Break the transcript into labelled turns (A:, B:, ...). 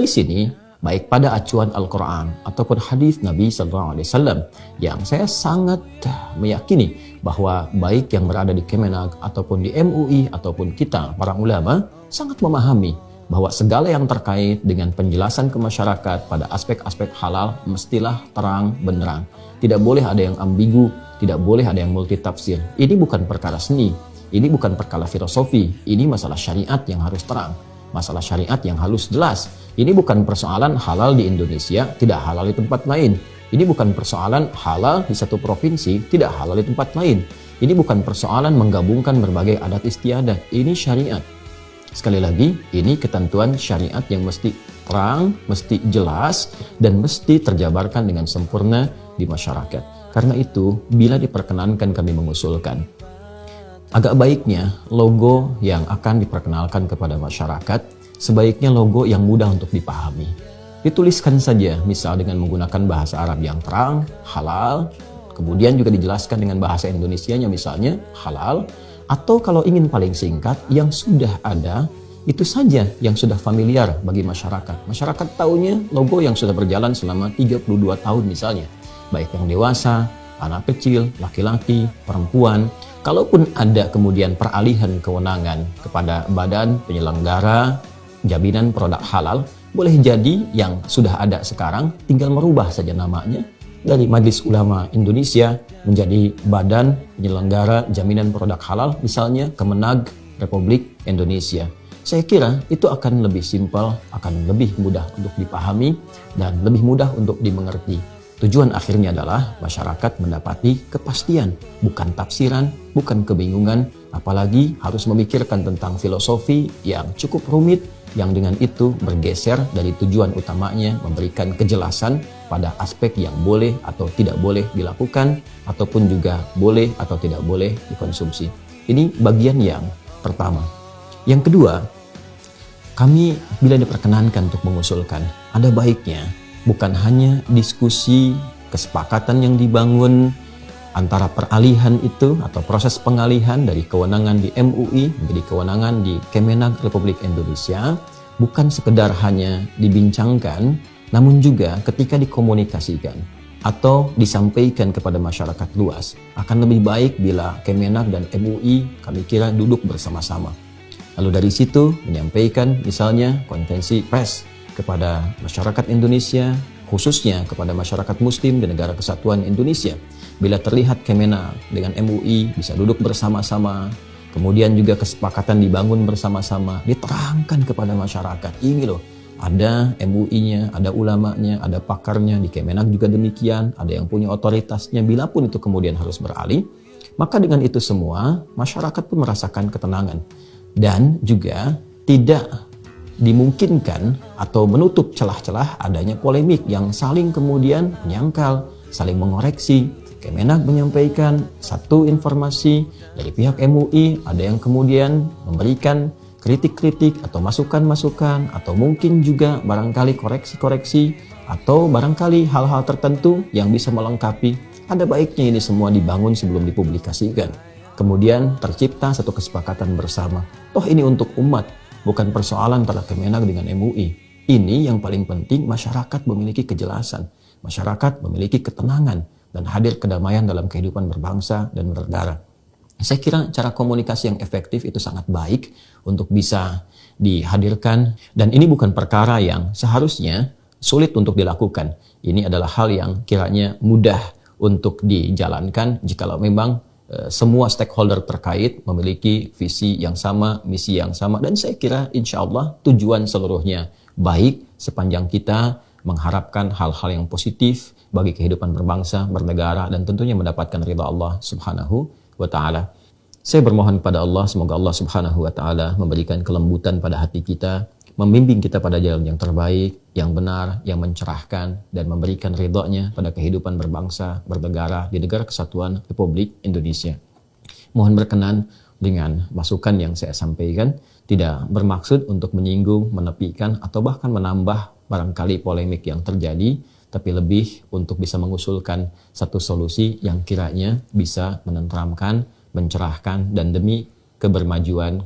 A: Dari sini, baik pada acuan Al-Quran ataupun hadis Nabi SAW, yang saya sangat meyakini bahwa baik yang berada di Kemenag ataupun di MUI ataupun kita para ulama sangat memahami bahwa segala yang terkait dengan penjelasan ke masyarakat pada aspek-aspek halal mestilah terang benderang. Tidak boleh ada yang ambigu, tidak boleh ada yang multitafsir. Ini bukan perkara seni, ini bukan perkara filosofi, ini masalah syariat yang harus terang, masalah syariat yang harus jelas. Ini bukan persoalan halal di Indonesia, tidak halal di tempat lain. Ini bukan persoalan halal di satu provinsi, tidak halal di tempat lain. Ini bukan persoalan menggabungkan berbagai adat istiadat, ini syariat. Sekali lagi, ini ketentuan syariat yang mesti terang, mesti jelas, dan mesti terjabarkan dengan sempurna di masyarakat. Karena itu, bila diperkenankan kami mengusulkan, agak baiknya logo yang akan diperkenalkan kepada masyarakat, sebaiknya logo yang mudah untuk dipahami. Dituliskan saja, misal dengan menggunakan bahasa Arab yang terang, halal, kemudian juga dijelaskan dengan bahasa Indonesianya misalnya, halal, atau kalau ingin paling singkat, yang sudah ada, itu saja yang sudah familiar bagi masyarakat. Masyarakat taunya logo yang sudah berjalan selama 32 tahun misalnya. Baik yang dewasa, anak kecil, laki-laki, perempuan. Kalaupun ada kemudian peralihan kewenangan kepada badan penyelenggara jaminan produk halal, boleh jadi yang sudah ada sekarang tinggal merubah saja namanya dari Majelis Ulama Indonesia menjadi Badan Penyelenggara Jaminan Produk Halal, misalnya Kemenag Republik Indonesia. Saya kira itu akan lebih simpel, akan lebih mudah untuk dipahami, dan lebih mudah untuk dimengerti. Tujuan akhirnya adalah masyarakat mendapati kepastian, bukan tafsiran, bukan kebingungan, apalagi harus memikirkan tentang filosofi yang cukup rumit, yang dengan itu bergeser dari tujuan utamanya memberikan kejelasan pada aspek yang boleh atau tidak boleh dilakukan, ataupun juga boleh atau tidak boleh dikonsumsi. Ini bagian yang pertama. Yang kedua, kami bila diperkenankan untuk mengusulkan, ada baiknya bukan hanya diskusi, kesepakatan yang dibangun antara peralihan itu atau proses pengalihan dari kewenangan di MUI menjadi kewenangan di Kemenag Republik Indonesia, bukan sekedar hanya dibincangkan, namun juga ketika dikomunikasikan atau disampaikan kepada masyarakat luas, akan lebih baik bila Kemenag dan MUI kami kira duduk bersama-sama. Lalu dari situ menyampaikan misalnya konferensi pers kepada masyarakat Indonesia, khususnya kepada masyarakat Muslim di negara kesatuan Indonesia. Bila terlihat Kemenag dengan MUI bisa duduk bersama-sama, kemudian juga kesepakatan dibangun bersama-sama, diterangkan kepada masyarakat. Ini loh, ada MUI-nya, ada ulamanya, ada pakarnya, di Kemenag juga demikian, ada yang punya otoritasnya. Bila pun itu kemudian harus beralih, maka dengan itu semua, masyarakat pun merasakan ketenangan. Dan juga tidak dimungkinkan atau menutup celah-celah adanya polemik yang saling kemudian menyangkal, saling mengoreksi. Kemenag menyampaikan satu informasi dari pihak MUI, ada yang kemudian memberikan kritik-kritik atau masukan-masukan, atau mungkin juga barangkali koreksi-koreksi, atau barangkali hal-hal tertentu yang bisa melengkapi. Ada baiknya ini semua dibangun sebelum dipublikasikan. Kemudian tercipta satu kesepakatan bersama. Toh ini untuk umat, bukan persoalan antara Kemenag dengan MUI. Ini yang paling penting, masyarakat memiliki kejelasan, masyarakat memiliki ketenangan, dan hadir kedamaian dalam kehidupan berbangsa dan bernegara. Saya kira cara komunikasi yang efektif itu sangat baik untuk bisa dihadirkan, dan ini bukan perkara yang seharusnya sulit untuk dilakukan. Ini adalah hal yang kiranya mudah untuk dijalankan jikalau memang semua stakeholder terkait memiliki visi yang sama, misi yang sama, dan saya kira insya Allah tujuan seluruhnya baik sepanjang kita mengharapkan hal-hal yang positif bagi kehidupan berbangsa, bernegara, dan tentunya mendapatkan ridha Allah Subhanahu wa Ta'ala. Saya bermohon kepada Allah, semoga Allah Subhanahu wa Ta'ala memberikan kelembutan pada hati kita, membimbing kita pada jalan yang terbaik, yang benar, yang mencerahkan, dan memberikan ridha-Nya pada kehidupan berbangsa, bernegara di negara kesatuan Republik Indonesia. Mohon berkenan dengan masukan yang saya sampaikan, tidak bermaksud untuk menyinggung, menepikan, atau bahkan menambah barangkali polemik yang terjadi, tapi lebih untuk bisa mengusulkan satu solusi yang kiranya bisa menenteramkan, mencerahkan, dan demi kebermajuan